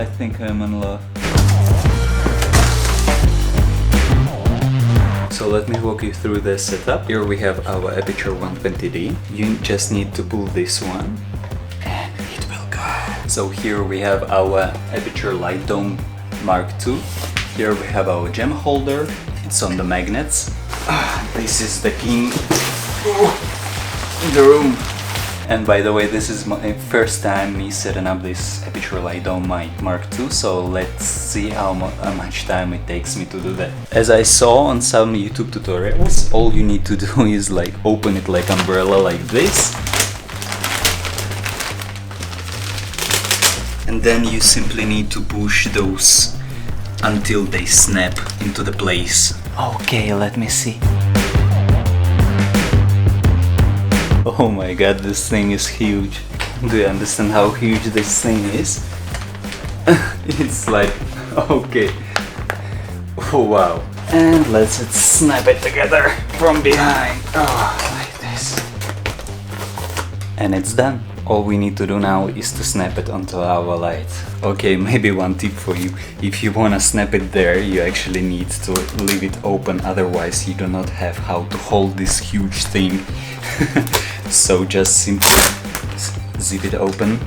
I think I'm in love. So let me walk you through the setup. Here we have our Aputure 120D. You just need to pull this one and it will go. So here we have our Aputure Light Dome Mark II. Here we have our gem holder. It's on the magnets. This is the king in the room. And by the way, this is my first time me setting up this Aputure Light Dome Mark II, so let's see how much time it takes me to do that. As I saw on some YouTube tutorials, all you need to do is like open it like umbrella like this. And then you simply need to push those until they snap into the place. Okay, let me see. Oh my god, this thing is huge. Do you understand how huge this thing is? It's like, okay. Oh wow. And let's snap it together from behind. Oh, like this. And it's done. All we need to do now is to snap it onto our light. Okay, maybe one tip for you. If you wanna snap it there, you actually need to leave it open, otherwise you do not have how to hold this huge thing. So just simply zip it open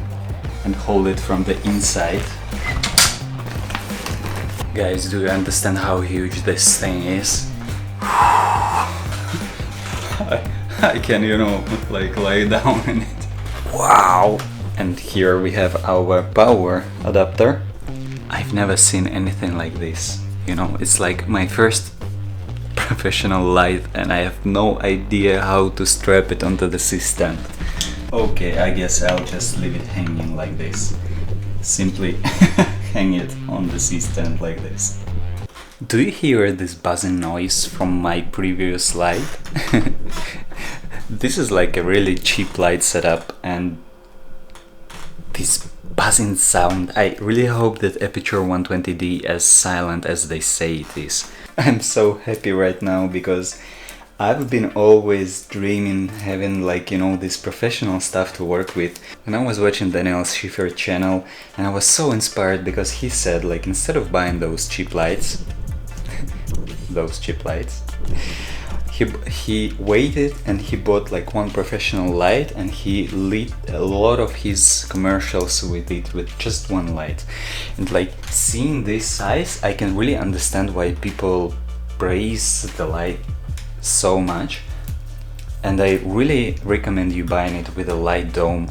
and hold it from the inside. Guys, do you understand how huge this thing is? I can, you know, like lie down in it. Wow! And here we have our power adapter. I've never seen anything like this. You know, it's like my first professional light and I have no idea how to strap it onto the C-stand. Okay, I guess I'll just leave it hanging like this. Simply hang it on the C-stand like this. Do you hear this buzzing noise from my previous light? This is like a really cheap light setup, and this buzzing sound, I really hope that Aputure 120D is as silent as they say it is. I'm so happy right now because I've been always dreaming having, like, you know, this professional stuff to work with. And I was watching Daniel Schiffer channel and I was so inspired because he said, like, instead of buying those cheap lights, he waited and he bought like one professional light and he lit a lot of his commercials with it with just one light. And like seeing this size, I can really understand why people praise the light so much. And I really recommend you buying it with a light dome,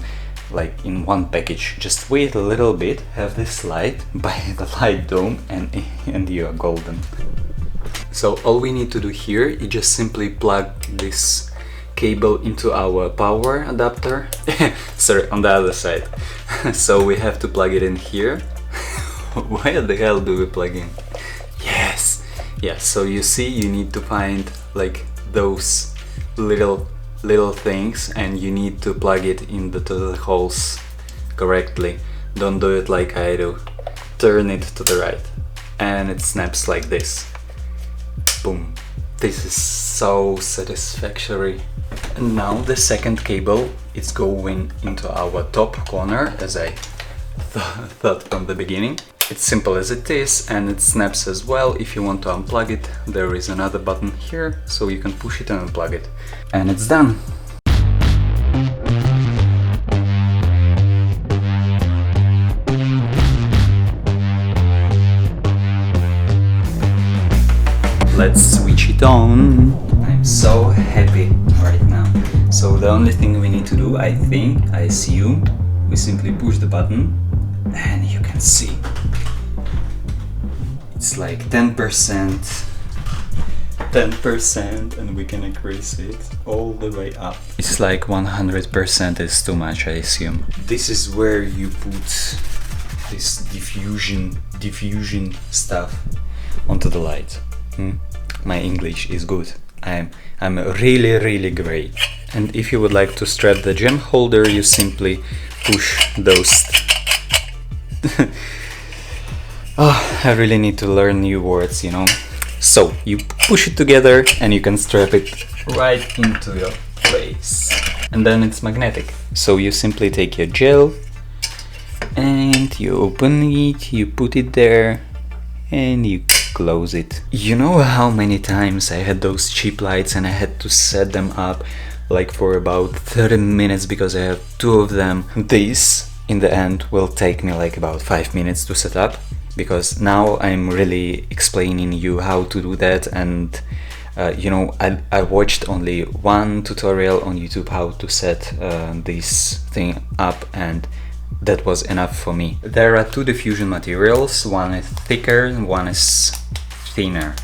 like in one package. Just wait a little bit, have this light, buy the light dome, and you are golden. So all we need to do here is just simply plug this cable into our power adapter. Sorry, on the other side. So we have to plug it in here. Where the hell do we plug in? Yes! Yeah, so you see, you need to find like those little things and you need to plug it into the holes correctly. Don't do it like I do. Turn it to the right and it snaps like this. Boom. This is so satisfactory. And now the second cable is going into our top corner, as I thought from the beginning. It's simple as it is and it snaps as well. If you want to unplug it, there is another button here, so you can push it and unplug it. And it's done. Let's switch it on. I'm so happy right now. So the only thing we need to do, I assume, we simply push the button and you can see it's like 10%, and we can increase it all the way up. It's like 100% is too much, I assume. This is where you put this diffusion stuff onto the light. My English is good. I'm really great. And if you would like to strap the gem holder, you simply push those. Oh, I really need to learn new words, you know. So you push it together and you can strap it right into your place. And then it's magnetic. So you simply take your gel and you open it, you put it there, and you close it. You know how many times I had those cheap lights and I had to set them up like for about 30 minutes because I have two of them. This in the end will take me like about 5 minutes to set up, because now I'm really explaining you how to do that. And you know, I watched only one tutorial on YouTube how to set this thing up, and that was enough for me. There are two diffusion materials, one is thicker and one is thinner.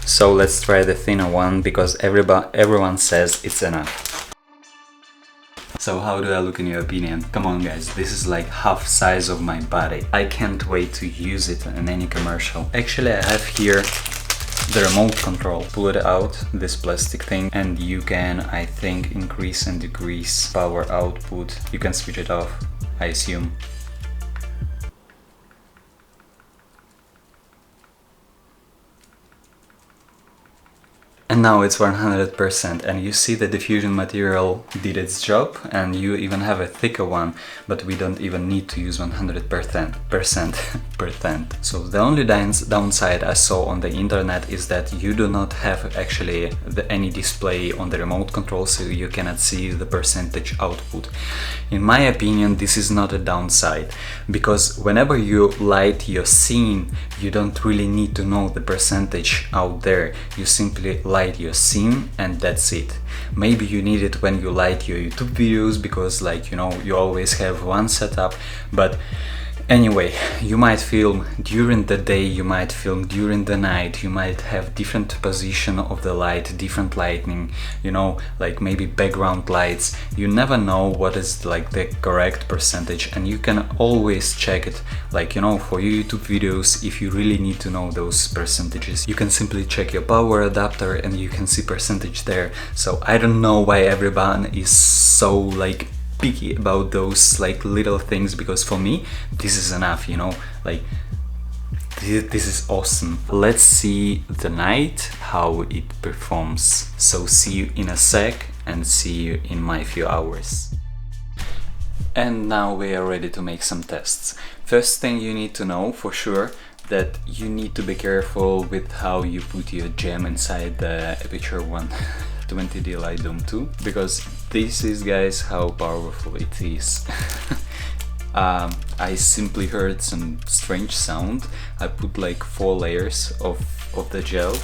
So let's try the thinner one, because everyone says it's enough. So how do I look in your opinion? Come on guys, this is like half size of my body. I can't wait to use it in any commercial. Actually, I have here the remote control. Pull it out, this plastic thing, and you can, I think, increase and decrease power output. You can switch it off, I assume. And now it's 100%, and you see the diffusion material did its job, and you even have a thicker one, but we don't even need to use 100%. So the only downside I saw on the internet is that you do not have actually any display on the remote control, so you cannot see the percentage output. In my opinion, this is not a downside, because whenever you light your scene, you don't really need to know the percentage out there. You simply light your scene and that's it. Maybe you need it when you light your YouTube videos, because like, you know, you always have one setup. But anyway, you might film during the day, you might film during the night, you might have different position of the light, different lighting, you know, like maybe background lights. You never know what is like the correct percentage, and you can always check it. Like, you know, for your YouTube videos, if you really need to know those percentages, you can simply check your power adapter and you can see percentage there. So I don't know why everyone is so like picky about those like little things, because for me this is enough, you know, like this is awesome. Let's see the night how it performs. So see you in a sec and see you in my few hours. And now we are ready to make some tests. First thing you need to know for sure, that you need to be careful with how you put your gem inside the Aputure 120D Light Dome 2, because this is, guys, how powerful it is. I simply heard some strange sound. I put like 4 layers of the gel,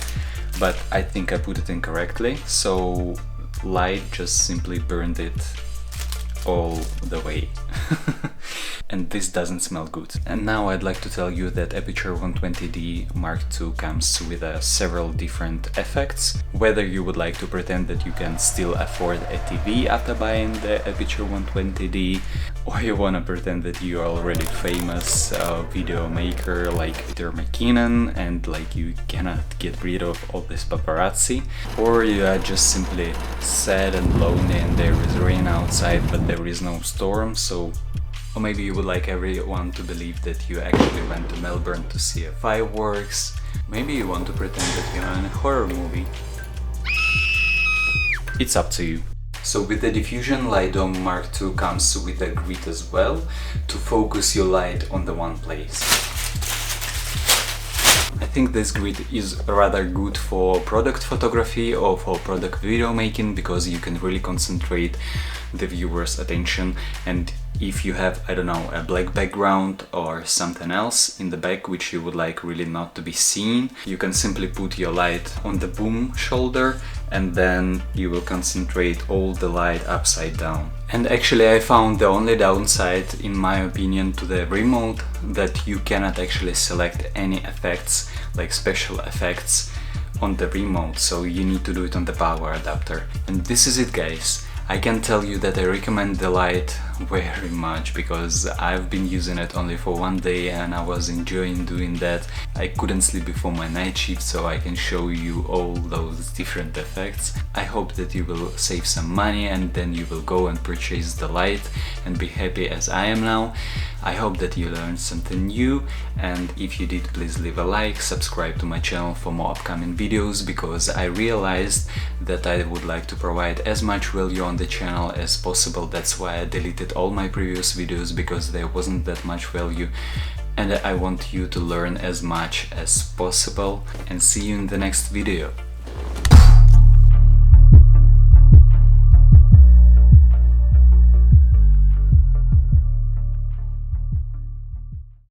but I think I put it incorrectly, so light just simply burned it all the way. And this doesn't smell good. And now I'd like to tell you that Aputure 120D Mark II comes with several different effects. Whether you would like to pretend that you can still afford a TV after buying the Aputure 120D, or you wanna pretend that you are already famous video maker like Peter McKinnon and like you cannot get rid of all this paparazzi, or you are just simply sad and lonely and there is rain outside but there is no storm, so... Or maybe you would like everyone to believe that you actually went to Melbourne to see a fireworks. Maybe you want to pretend that you're in a horror movie. It's up to you. So with the Diffusion Light Dome Mark II comes with a grid as well, to focus your light on the one place. I think this grid is rather good for product photography or for product video making, because you can really concentrate the viewer's attention. And if you have, I don't know, a black background or something else in the back which you would like really not to be seen, you can simply put your light on the boom shoulder and then you will concentrate all the light upside down. And actually I found the only downside, in my opinion, to the remote, that you cannot actually select any effects, like special effects, on the remote, so you need to do it on the power adapter. And this is it, guys. I can tell you that I recommend the light very much, because I've been using it only for 1 day and I was enjoying doing that. I couldn't sleep before my night shift, so I can show you all those different effects. I hope that you will save some money and then you will go and purchase the light and be happy as I am now. I hope that you learned something new, and if you did, please leave a like, subscribe to my channel for more upcoming videos, because I realized that I would like to provide as much value on the channel as possible. That's why I deleted deleted all my previous videos because there wasn't that much value, and I want you to learn as much as possible, and see you in the next video.